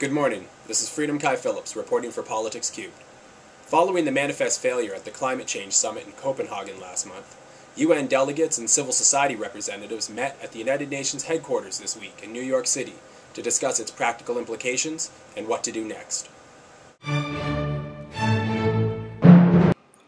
Good morning. This is Freedom Kai Phillips reporting for Politics Cubed. Following the manifest failure at the Climate Change Summit in Copenhagen last month, UN delegates and civil society representatives met at the United Nations headquarters this week in New York City to discuss its practical implications and what to do next.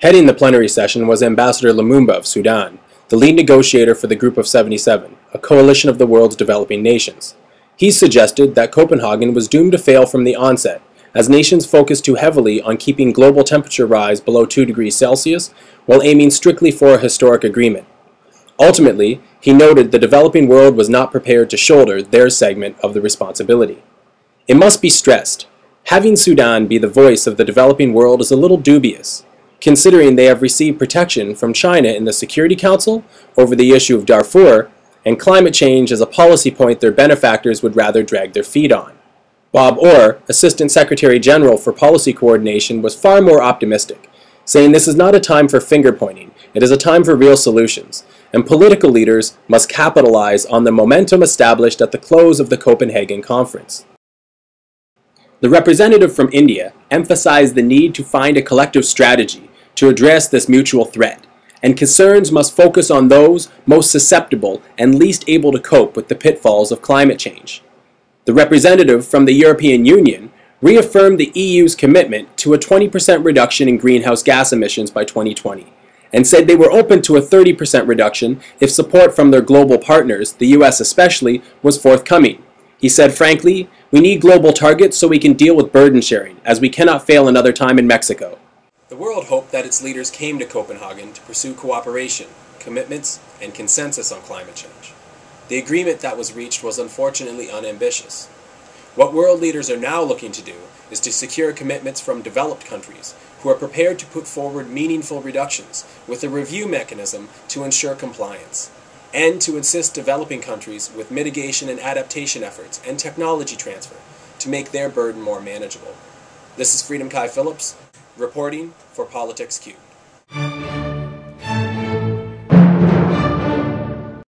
Heading the plenary session was Ambassador Lumumba of Sudan, the lead negotiator for the Group of 77, a coalition of the world's developing nations. He suggested that Copenhagen was doomed to fail from the onset, as nations focused too heavily on keeping global temperature rise below 2 degrees Celsius while aiming strictly for a historic agreement. Ultimately, he noted the developing world was not prepared to shoulder their segment of the responsibility. It must be stressed, having Sudan be the voice of the developing world is a little dubious, considering they have received protection from China in the Security Council over the issue of Darfur, and climate change is a policy point their benefactors would rather drag their feet on. Bob Orr, Assistant Secretary General for Policy Coordination, was far more optimistic, saying this is not a time for finger-pointing, it is a time for real solutions, and political leaders must capitalize on the momentum established at the close of the Copenhagen Conference. The representative from India emphasized the need to find a collective strategy to address this mutual threat, and concerns must focus on those most susceptible and least able to cope with the pitfalls of climate change. The representative from the European Union reaffirmed the EU's commitment to a 20% reduction in greenhouse gas emissions by 2020, and said they were open to a 30% reduction if support from their global partners, the US especially, was forthcoming. He said, frankly, we need global targets so we can deal with burden sharing, as we cannot fail another time in Mexico. The world hoped that its leaders came to Copenhagen to pursue cooperation, commitments, and consensus on climate change. The agreement that was reached was unfortunately unambitious. What world leaders are now looking to do is to secure commitments from developed countries who are prepared to put forward meaningful reductions with a review mechanism to ensure compliance, and to assist developing countries with mitigation and adaptation efforts and technology transfer to make their burden more manageable. This is Freedom Kai Phillips, reporting for Politics Cubed.